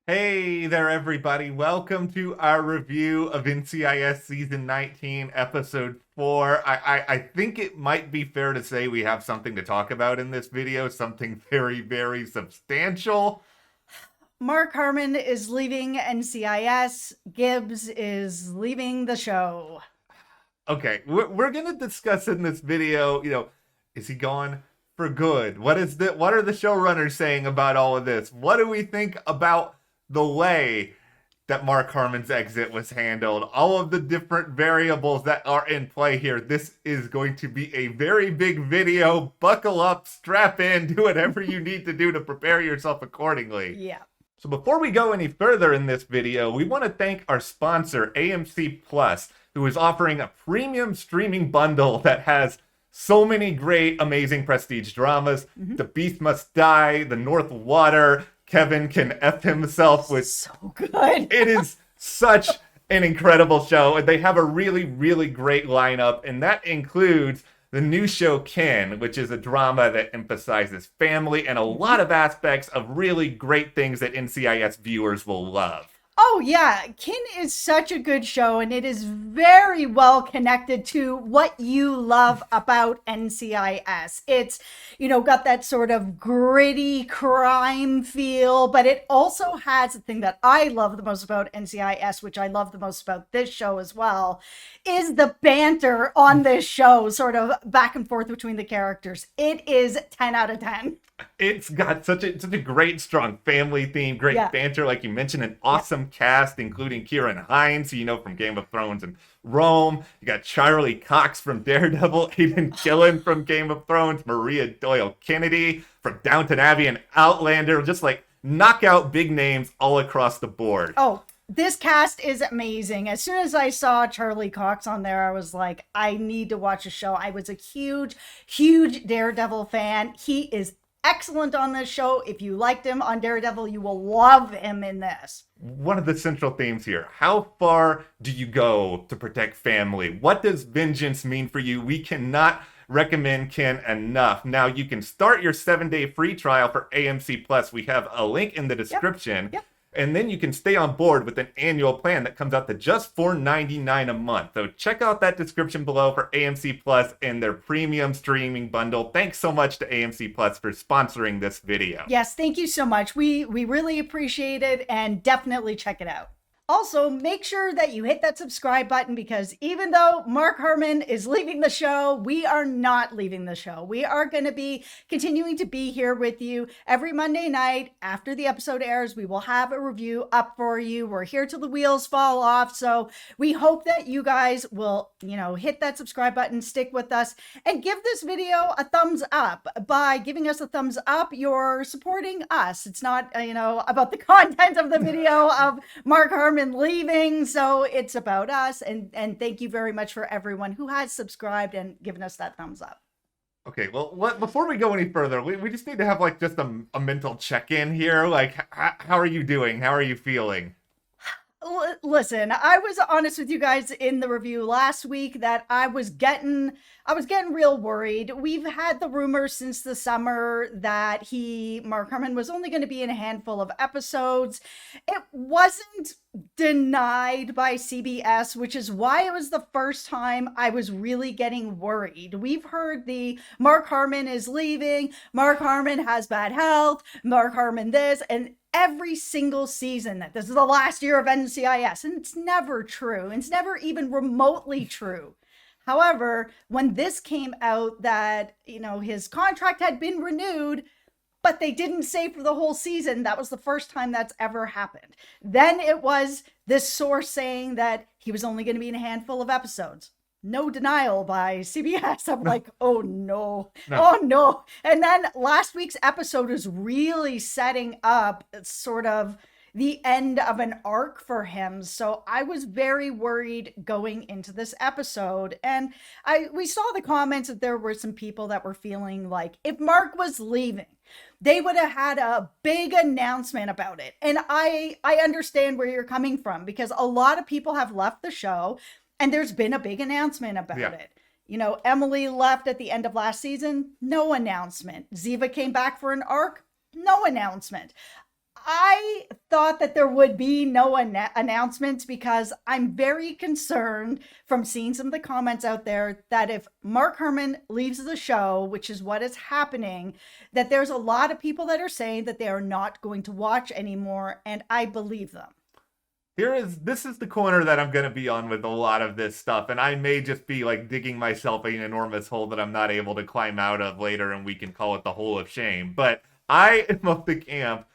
Hey there, everybody. Welcome to our review of NCIS Season 19, Episode 4. I think it might be fair to say we have something to talk about in this video, something very, very substantial. Mark Harmon is leaving NCIS. Gibbs is leaving the show. Okay, we're going to discuss in this video, is he gone for good? What are the showrunners saying about all of this? What do we think about the way that Mark Harmon's exit was handled, all of the different variables that are in play here? This is going to be a very big video. Buckle up, strap in, do whatever you need to do to prepare yourself accordingly. Yeah. So before we go any further in this video, we want to thank our sponsor, AMC Plus, who is offering a premium streaming bundle that has so many great, amazing prestige dramas. The Beast Must Die, The North Water, Kevin Can F Himself, with So good. it is such an incredible show, and they have a really, really great lineup, and that includes the new show Kin, which is a drama that emphasizes family and a lot of aspects of really great things that NCIS viewers will love. Oh, yeah. Kin is such a good show, and it is very well connected to what you love about NCIS. It's, got that sort of gritty crime feel, but it also has the thing that I love the most about NCIS, which I love the most about this show as well, is the banter on this show, sort of back and forth between the characters. It is 10 out of 10. It's got such a great, strong family theme, great Yeah. banter, like you mentioned, an awesome cast, including Kieran Hines, who you know from Game of Thrones and Rome. You got Charlie Cox from Daredevil, Aidan Gillen from Game of Thrones, Maria Doyle Kennedy from Downton Abbey and Outlander. Just like knockout big names all across the board. Oh, this cast is amazing. As soon as I saw Charlie Cox on there, I was like, I need to watch a show. I was a huge, huge Daredevil fan. He is excellent on this show. If you liked him on Daredevil, you will love him in this. One of the central themes here. How far do you go to protect family? What does vengeance mean for you? We cannot recommend Ken enough. Now, you can start your 7-day free trial for AMC Plus. We have a link in the description. Yep. And then you can stay on board with an annual plan that comes out to just $4.99 a month. So check out that description below for AMC Plus and their premium streaming bundle. Thanks so much to AMC Plus for sponsoring this video. Yes, thank you so much. We really appreciate it, and definitely check it out. Also, make sure that you hit that subscribe button, because even though Mark Harmon is leaving the show, we are not leaving the show. We are going to be continuing to be here with you every Monday night after the episode airs. We will have a review up for you. We're here till the wheels fall off. So we hope that you guys will, hit that subscribe button, stick with us, and give this video a thumbs up. By giving us a thumbs up, you're supporting us. It's not, about the content of the video of Mark Harmon leaving, so it's about us. And thank you very much for everyone who has subscribed and given us that thumbs up. Okay, well, before we go any further, we just need to have like just a mental check-in here. Like, how are you doing? How are you feeling? Listen, I was honest with you guys in the review last week that I was getting real worried. We've had the rumors since the summer that Mark Harmon was only going to be in a handful of episodes. It wasn't denied by CBS, which is why it was the first time I was really getting worried. We've heard the Mark Harmon is leaving, Mark Harmon has bad health, Mark Harmon this, and every single season that this is the last year of NCIS, and it's never true. It's never even remotely true. However, when this came out that, his contract had been renewed, but they didn't say for the whole season, that was the first time that's ever happened. Then it was this source saying that he was only going to be in a handful of episodes. No denial by CBS. I'm like, oh no. Oh no. And then last week's episode was really setting up sort of the end of an arc for him. So I was very worried going into this episode. And we saw the comments that there were some people that were feeling like if Mark was leaving, they would have had a big announcement about it. And I understand where you're coming from, because a lot of people have left the show and there's been a big announcement about it. Emily left at the end of last season, no announcement. Ziva came back for an arc, no announcement. I thought that there would be no announcements because I'm very concerned from seeing some of the comments out there that if Mark Harmon leaves the show, which is what is happening, that there's a lot of people that are saying that they are not going to watch anymore, and I believe them. This is the corner that I'm going to be on with a lot of this stuff, and I may just be like digging myself an enormous hole that I'm not able to climb out of later, and we can call it the hole of shame. But I am of the camp,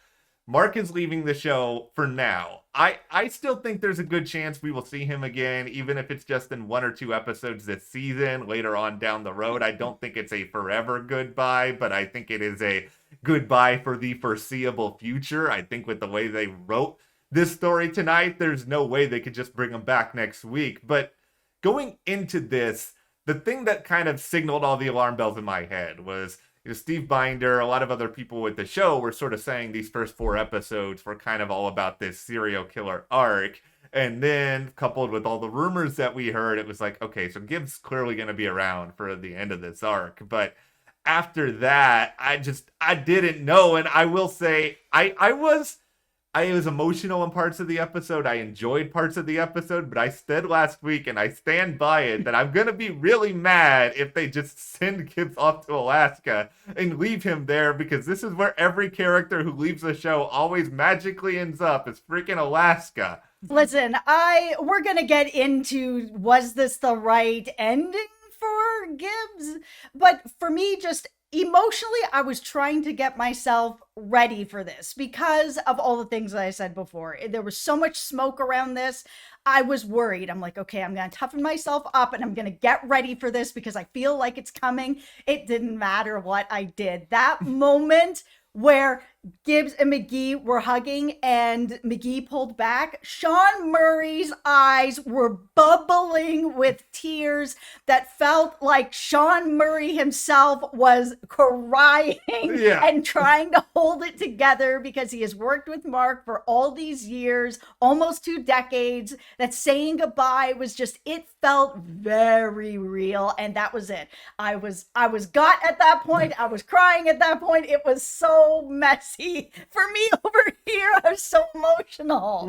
Mark is leaving the show for now. I still think there's a good chance we will see him again, even if it's just in 1 or 2 episodes this season, later on down the road. I don't think it's a forever goodbye, but I think it is a goodbye for the foreseeable future. I think with the way they wrote this story tonight, there's no way they could just bring him back next week. But going into this, the thing that kind of signaled all the alarm bells in my head was, Steve Binder, a lot of other people with the show were sort of saying these first 4 episodes were kind of all about this serial killer arc. And then coupled with all the rumors that we heard, it was like, okay, so Gibbs clearly going to be around for the end of this arc. But after that, I didn't know. And I will say, I was emotional in parts of the episode. I enjoyed parts of the episode, but I said last week, and I stand by it, that I'm going to be really mad if they just send Gibbs off to Alaska and leave him there, because this is where every character who leaves the show always magically ends up, is freaking Alaska. Listen, we're going to get into, was this the right ending for Gibbs? But for me, just emotionally, I was trying to get myself ready for this because of all the things that I said before. There was so much smoke around this. I was worried. I'm like, okay, I'm going to toughen myself up and I'm going to get ready for this because I feel like it's coming. It didn't matter what I did. That moment where Gibbs and McGee were hugging and McGee pulled back, Sean Murray's eyes were bubbling with tears that felt like Sean Murray himself was crying and trying to hold it together because he has worked with Mark for all these years, almost 2 decades, that saying goodbye was just, it felt very real. And that was it. I was got at that point. I was crying at that point. It was so messy for me over here. I was so emotional.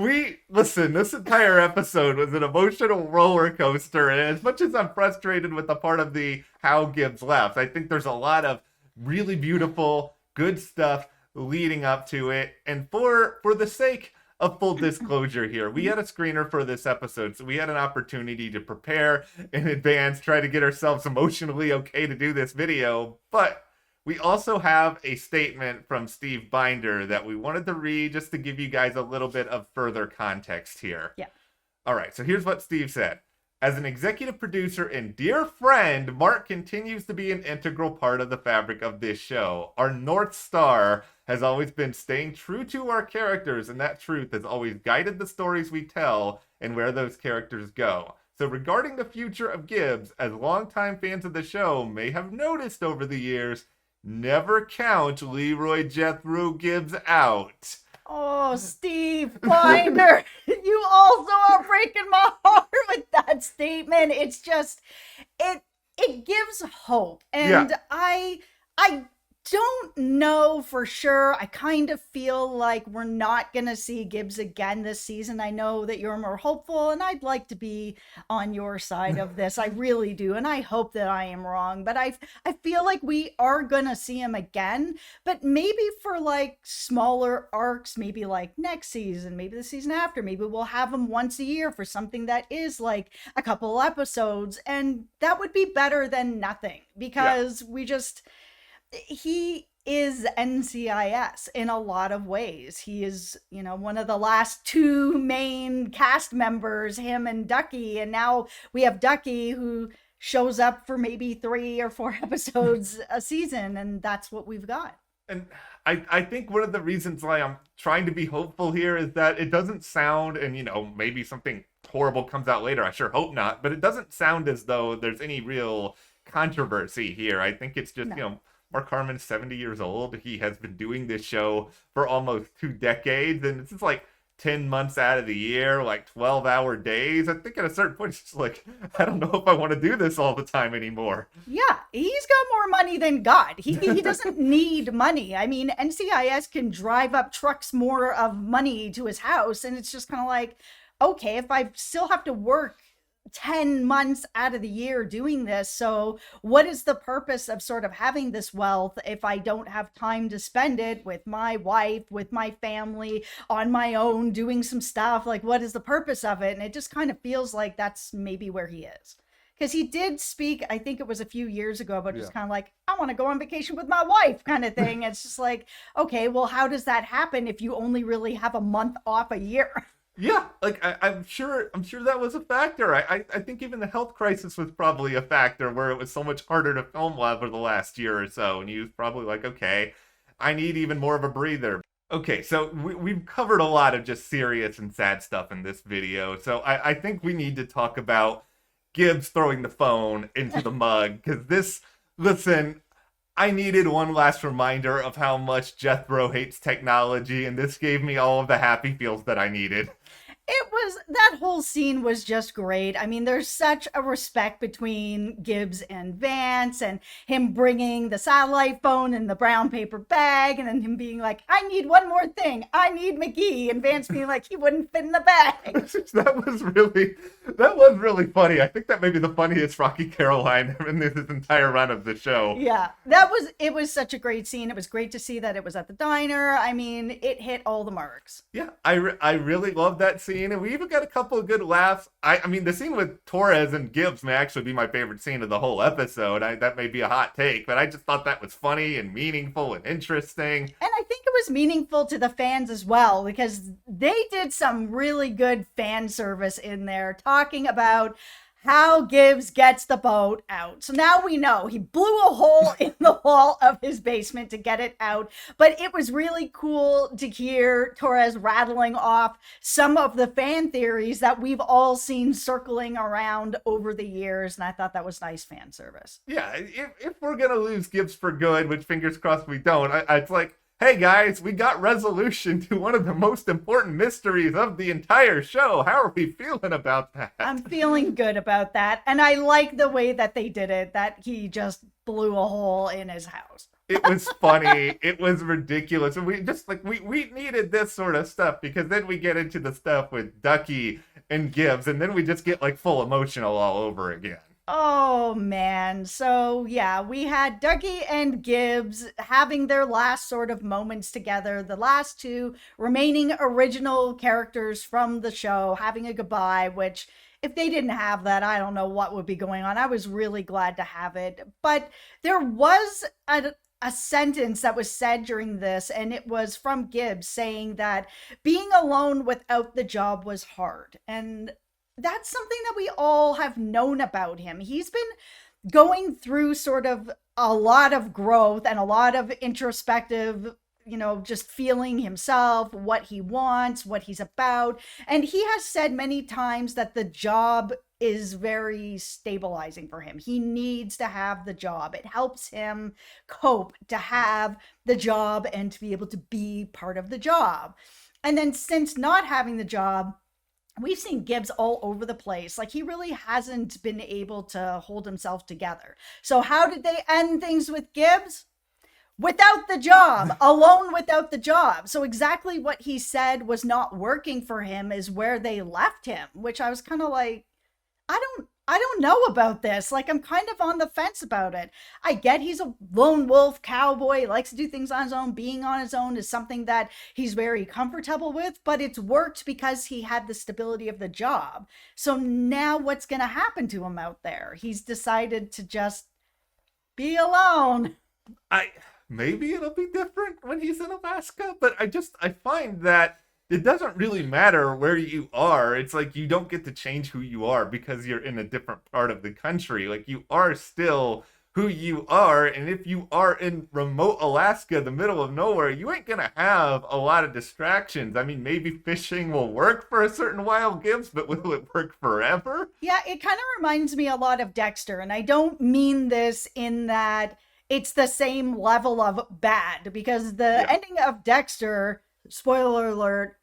Listen, this entire episode was an emotional roller coaster, and as much as I'm frustrated with the part of the how Gibbs left, I think there's a lot of really beautiful, good stuff leading up to it. And for the sake of full disclosure here, we had a screener for this episode, so we had an opportunity to prepare in advance, try to get ourselves emotionally okay to do this video, but we also have a statement from Steve Binder that we wanted to read just to give you guys a little bit of further context here. Yeah. All right, so here's what Steve said. As an executive producer and dear friend, Mark continues to be an integral part of the fabric of this show. Our North Star has always been staying true to our characters, and that truth has always guided the stories we tell and where those characters go. So regarding the future of Gibbs, as longtime fans of the show may have noticed over the years, never count Leroy Jethro Gibbs out. Oh, Steve Binder, you also are breaking my heart with that statement. It's just, it gives hope. And I don't know for sure. I kind of feel like we're not going to see Gibbs again this season. I know that you're more hopeful, and I'd like to be on your side of this. I really do. And I hope that I am wrong. But I feel like we are going to see him again, but maybe for like smaller arcs, maybe like next season, maybe the season after. Maybe we'll have him once a year for something that is like a couple episodes. And that would be better than nothing because he is NCIS in a lot of ways. He is, one of the last 2 main cast members, him and Ducky. And now we have Ducky who shows up for maybe 3 or 4 episodes a season. And that's what we've got. And I think one of the reasons why I'm trying to be hopeful here is that it doesn't sound, and maybe something horrible comes out later. I sure hope not. But it doesn't sound as though there's any real controversy here. I think it's just, Mark Harmon is 70 years old. He has been doing this show for almost 2 decades. And it's just like, 10 months out of the year, like 12-hour days. I think at a certain point, it's just like, I don't know if I want to do this all the time anymore. Yeah, he's got more money than God. He doesn't need money. I mean, NCIS can drive up trucks more of money to his house, and it's just kind of like, okay, if I still have to work 10 months out of the year doing this, so what is the purpose of sort of having this wealth if I don't have time to spend it with my wife, with my family, on my own, doing some stuff? Like, what is the purpose of it? And it just kind of feels like that's maybe where he is. Because he did speak, I think it was a few years ago, but just kind of like, I want to go on vacation with my wife kind of thing. It's just like, okay, well, how does that happen if you only really have a month off a year? Yeah, like I'm sure that was a factor. I think even the health crisis was probably a factor where it was so much harder to film over the last year or so, and he was probably like, okay, I need even more of a breather. Okay, so we've covered a lot of just serious and sad stuff in this video, so I think we need to talk about Gibbs throwing the phone into the mug, because listen, I needed one last reminder of how much Jethro hates technology, and this gave me all of the happy feels that I needed. That whole scene was just great. I mean, there's such a respect between Gibbs and Vance, and him bringing the satellite phone in the brown paper bag, and then him being like, I need one more thing. I need McGee. And Vance being like, he wouldn't fit in the bag. That was really funny. I think that may be the funniest Rocky Caroline in this entire run of the show. Yeah, it was such a great scene. It was great to see that it was at the diner. I mean, it hit all the marks. Yeah, I really love that scene. And we even got a couple of good laughs. I mean, the scene with Torres and Gibbs may actually be my favorite scene of the whole episode. That may be a hot take, but I just thought that was funny and meaningful and interesting. And I think it was meaningful to the fans as well, because they did some really good fan service in there, talking about how Gibbs gets the boat out. So now we know he blew a hole in the wall of his basement to get it out. But it was really cool to hear Torres rattling off some of the fan theories that we've all seen circling around over the years. And I thought that was nice fan service. Yeah, if we're going to lose Gibbs for good, which fingers crossed we don't, it's like, hey guys, we got resolution to one of the most important mysteries of the entire show. How are we feeling about that? I'm feeling good about that. And I like the way that they did it, that he just blew a hole in his house. It was funny. It was ridiculous. And we just we needed this sort of stuff, because then we get into the stuff with Ducky and Gibbs, and then we just get like full emotional all over again. Oh, man. So, yeah, we had Dougie and Gibbs having their last sort of moments together. The last two remaining original characters from the show having a goodbye, which if they didn't have that, I don't know what would be going on. I was really glad to have it. But there was a sentence that was said during this, and it was from Gibbs saying that being alone without the job was hard. And that's something that we all have known about him. He's been going through sort of a lot of growth and a lot of introspective, just feeling himself, what he wants, what he's about. And he has said many times that the job is very stabilizing for him. He needs to have the job. It helps him cope to have the job and to be able to be part of the job. And then since not having the job, we've seen Gibbs all over the place. Like, he really hasn't been able to hold himself together. So how did they end things with Gibbs? Without the job, alone without the job. So exactly what he said was not working for him is where they left him, which I was kind of like, I don't know about this. Like, I'm kind of on the fence about it. I get he's a lone wolf cowboy, likes to do things on his own. Being on his own is something that he's very comfortable with, but it's worked because he had the stability of the job. So now what's going to happen to him out there? He's decided to just be alone. Maybe it'll be different when he's in Alaska, but I find that it doesn't really matter where you are. It's like you don't get to change who you are because you're in a different part of the country. Like, you are still who you are. And if you are in remote Alaska, the middle of nowhere, you ain't going to have a lot of distractions. I mean, maybe fishing will work for a certain while, Gibbs, but will it work forever? Yeah, it kind of reminds me a lot of Dexter. And I don't mean this in that it's the same level of bad, because the ending of Dexter, spoiler alert,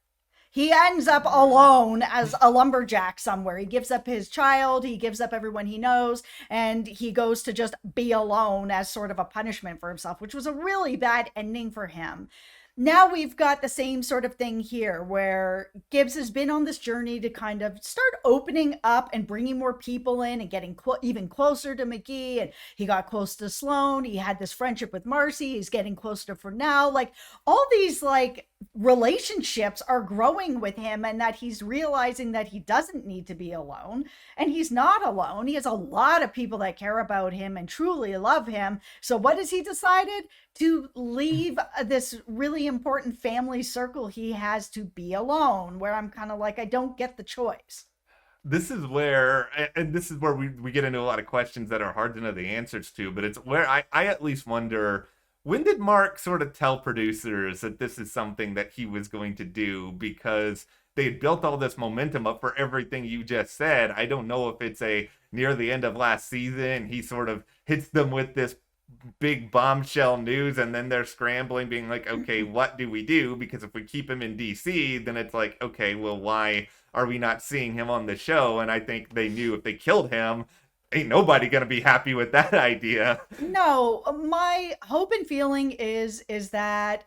he ends up alone as a lumberjack somewhere. He gives up his child, he gives up everyone he knows, and he goes to just be alone as sort of a punishment for himself, which was a really bad ending for him. Now we've got the same sort of thing here where Gibbs has been on this journey to kind of start opening up and bringing more people in and getting even closer to McGee. And he got close to Sloane. He had this friendship with Marcy. He's getting closer to Fernell. Like all these like relationships are growing with him, and that he's realizing that he doesn't need to be alone, and he's not alone. He has a lot of people that care about him and truly love him. So what has he decided? To leave this really important family circle he has to be alone, where I'm kind of like, I don't get the choice. This is where, and this is where we get into a lot of questions that are hard to know the answers to, but it's where I at least wonder, when did Mark sort of tell producers that this is something that he was going to do? Because they had built all this momentum up for everything you just said. I don't know if it's a near the end of last season, he sort of hits them with this big bombshell news, and then they're scrambling, being like, okay, what do we do? Because if we keep him in DC, then it's like, okay, well, why are we not seeing him on the show? And I think they knew if they killed him, ain't nobody gonna be happy with that idea. No, my hope and feeling is that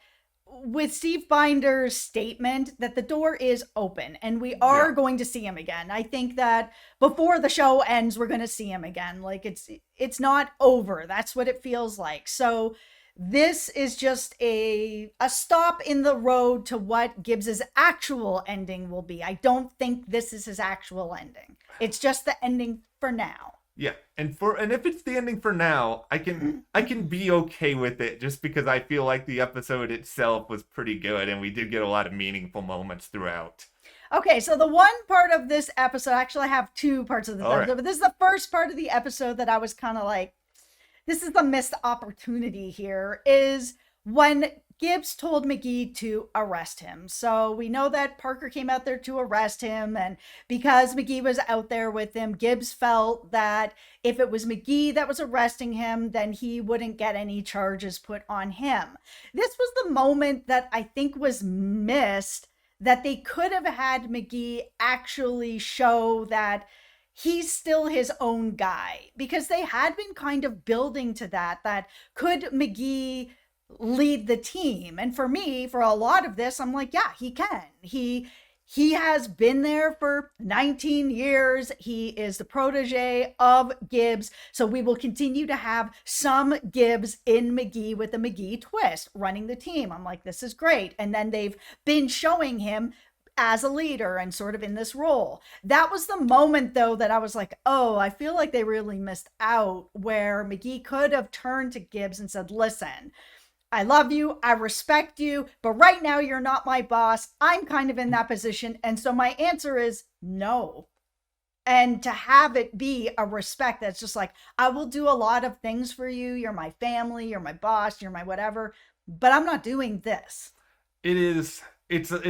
with Steve Binder's statement that the door is open and we are going to see him again. I think that before the show ends, we're going to see him again. Like it's not over. That's what it feels like. So this is just a stop in the road to what Gibbs's actual ending will be. I don't think this is his actual ending. It's just the ending for now. Yeah, and if it's the ending for now, I can be okay with it, just because I feel like the episode itself was pretty good and we did get a lot of meaningful moments throughout. Okay, so the one part of this episode, actually I have two parts of this episode, right. But this is the first part of the episode that I was kind of like, this is the missed opportunity here, is when Gibbs told McGee to arrest him. So we know that Parker came out there to arrest him, and because McGee was out there with him, Gibbs felt that if it was McGee that was arresting him, then he wouldn't get any charges put on him. This was the moment that I think was missed, that they could have had McGee actually show that he's still his own guy, because they had been kind of building to that could McGee lead the team? And for me, for a lot of this, I'm like, yeah, he can. He has been there for 19 years. He is the protege of Gibbs. So we will continue to have some Gibbs in McGee with a McGee twist running the team. I'm like, this is great. And then they've been showing him as a leader and sort of in this role. That was the moment, though, that I was like, oh, I feel like they really missed out, where McGee could have turned to Gibbs and said, listen, I love you, I respect you, but right now you're not my boss. I'm kind of in that position. And so my answer is no. And to have it be a respect that's just like, I will do a lot of things for you. You're my family, you're my boss, you're my whatever, but I'm not doing this. It's an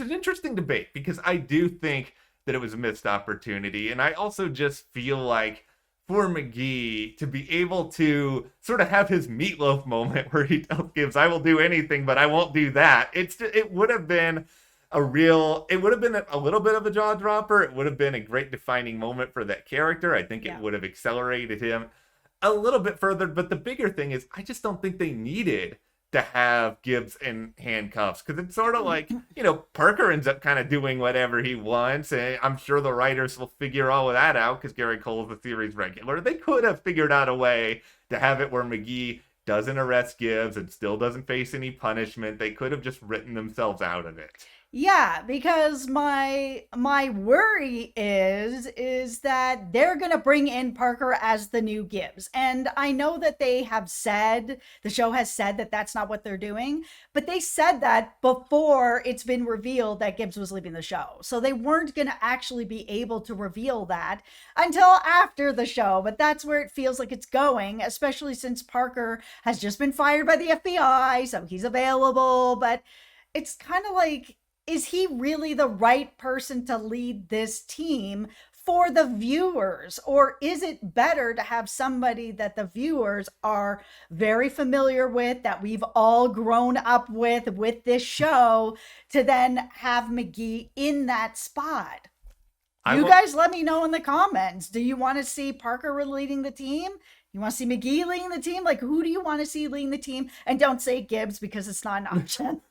interesting debate, because I do think that it was a missed opportunity. And I also just feel like for McGee to be able to sort of have his meatloaf moment where he tells Gibbs, I will do anything, but I won't do that. It would have been a little bit of a jaw dropper. It would have been a great defining moment for that character. I think it would have accelerated him a little bit further. But the bigger thing is, I just don't think they needed to have Gibbs in handcuffs, because it's sort of like, Parker ends up kind of doing whatever he wants, and I'm sure the writers will figure all of that out, because Gary Cole is a series regular. They could have figured out a way to have it where McGee doesn't arrest Gibbs and still doesn't face any punishment. They could have just written themselves out of it. Yeah, because my worry is that they're going to bring in Parker as the new Gibbs. And I know that the show has said that that's not what they're doing, but they said that before it's been revealed that Gibbs was leaving the show. So they weren't going to actually be able to reveal that until after the show. But that's where it feels like it's going, especially since Parker has just been fired by the FBI, so he's available. But it's kind of like, is he really the right person to lead this team for the viewers? Or is it better to have somebody that the viewers are very familiar with, that we've all grown up with this show, to then have McGee in that spot? You guys let me know in the comments. Do you want to see Parker leading the team? You want to see McGee leading the team? Like, who do you want to see leading the team? And don't say Gibbs, because it's not an option.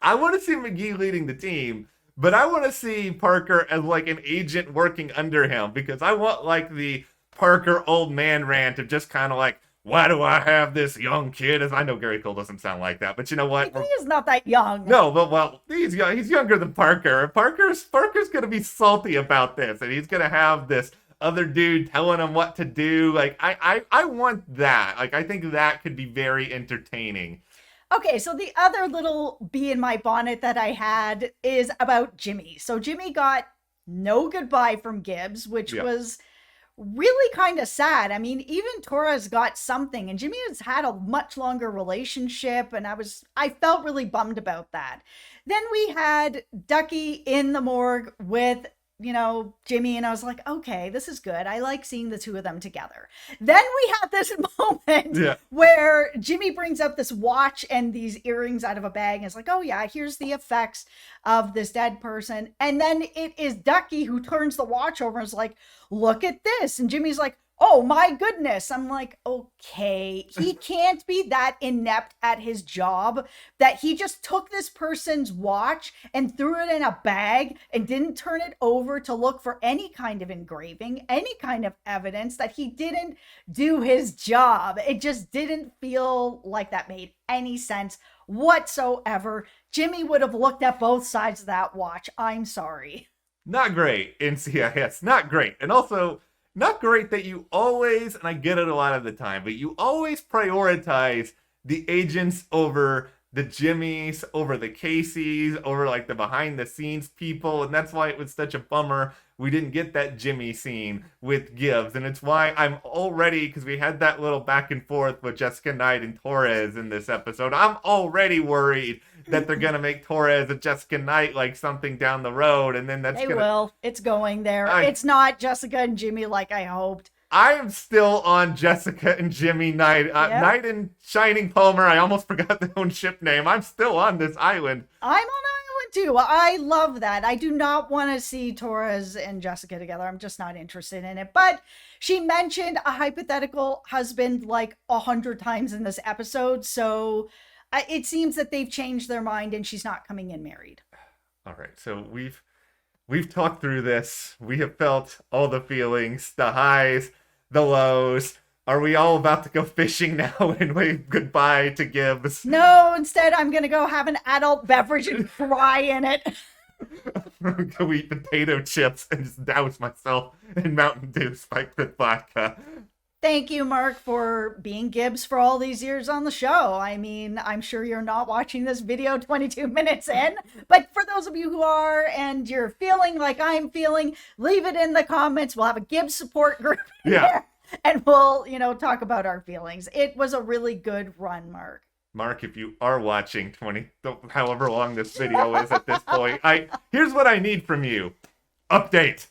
I want to see McGee leading the team, but I want to see Parker as like an agent working under him, because I want like the Parker old man rant of just kind of like, why do I have this young kid? As I know Gary Cole doesn't sound like that, but you know what? He is not that young. No, but well, he's young. He's younger than Parker. Parker's gonna be salty about this, and he's gonna have this other dude telling him what to do. Like, I want that. Like, I think that could be very entertaining. Okay, so the other little bee in my bonnet that I had is about Jimmy. So Jimmy got no goodbye from Gibbs, which was really kind of sad. I mean, even Torres got something, and Jimmy has had a much longer relationship, and I felt really bummed about that. Then we had Ducky in the morgue with, Jimmy, and I was like, okay, this is good. I like seeing the two of them together. Then we had this moment where Jimmy brings up this watch and these earrings out of a bag, and it's like, oh yeah, here's the effects of this dead person. And then it is Ducky who turns the watch over and is like, look at this. And Jimmy's like, oh my goodness. I'm like, okay, he can't be that inept at his job that he just took this person's watch and threw it in a bag and didn't turn it over to look for any kind of engraving, any kind of evidence that he didn't do his job. It just didn't feel like that made any sense whatsoever. Jimmy would have looked at both sides of that watch. I'm sorry. Not great, NCIS. Not great. And also, not great that you always, and I get it a lot of the time, but you always prioritize the agents over the Jimmys, over the Caseys, over like the behind the scenes people. And that's why it was such a bummer we didn't get that Jimmy scene with Gibbs. And it's why I'm already, because we had that little back and forth with Jessica Knight and Torres in this episode, I'm already worried that they're gonna make Torres and Jessica Knight like something down the road, and then they will. It's going there. It's not Jessica and Jimmy like I hoped. I am still on Jessica and Jimmy Knight. Knight and Shining Palmer. I almost forgot their own ship name. I'm still on this island. I'm on island too. I love that. I do not want to see Torres and Jessica together. I'm just not interested in it. But she mentioned a hypothetical husband like 100 times in this episode, so it seems that they've changed their mind and she's not coming in married. All right, so we've talked through this. We have felt all the feelings, the highs, the lows. Are we all about to go fishing now and wave goodbye to Gibbs? No, instead I'm going to go have an adult beverage and cry in it. Go eat potato chips and just douse myself in Mountain Dew spiked with vodka. Thank you, Mark, for being Gibbs for all these years on the show. I mean, I'm sure you're not watching this video 22 minutes in, but for those of you who are and you're feeling like I'm feeling, leave it in the comments. We'll have a Gibbs support group there, and we'll, talk about our feelings. It was a really good run, Mark. Mark, if you are watching however long this video is at this point, here's what I need from you. Update.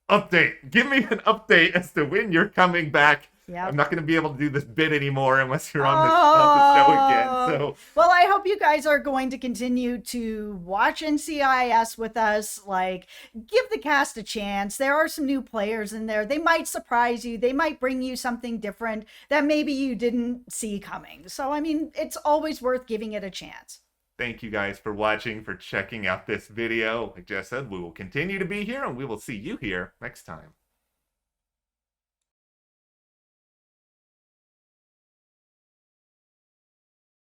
Give me an update as to when you're coming back. Yep. I'm not going to be able to do this bit anymore unless you're on the show again. So, well, I hope you guys are going to continue to watch NCIS with us. Like, give the cast a chance. There are some new players in there. They might surprise you. They might bring you something different that maybe you didn't see coming. So, I mean, it's always worth giving it a chance. Thank you guys for watching, for checking out this video. Like Jess said, we will continue to be here, and we will see you here next time.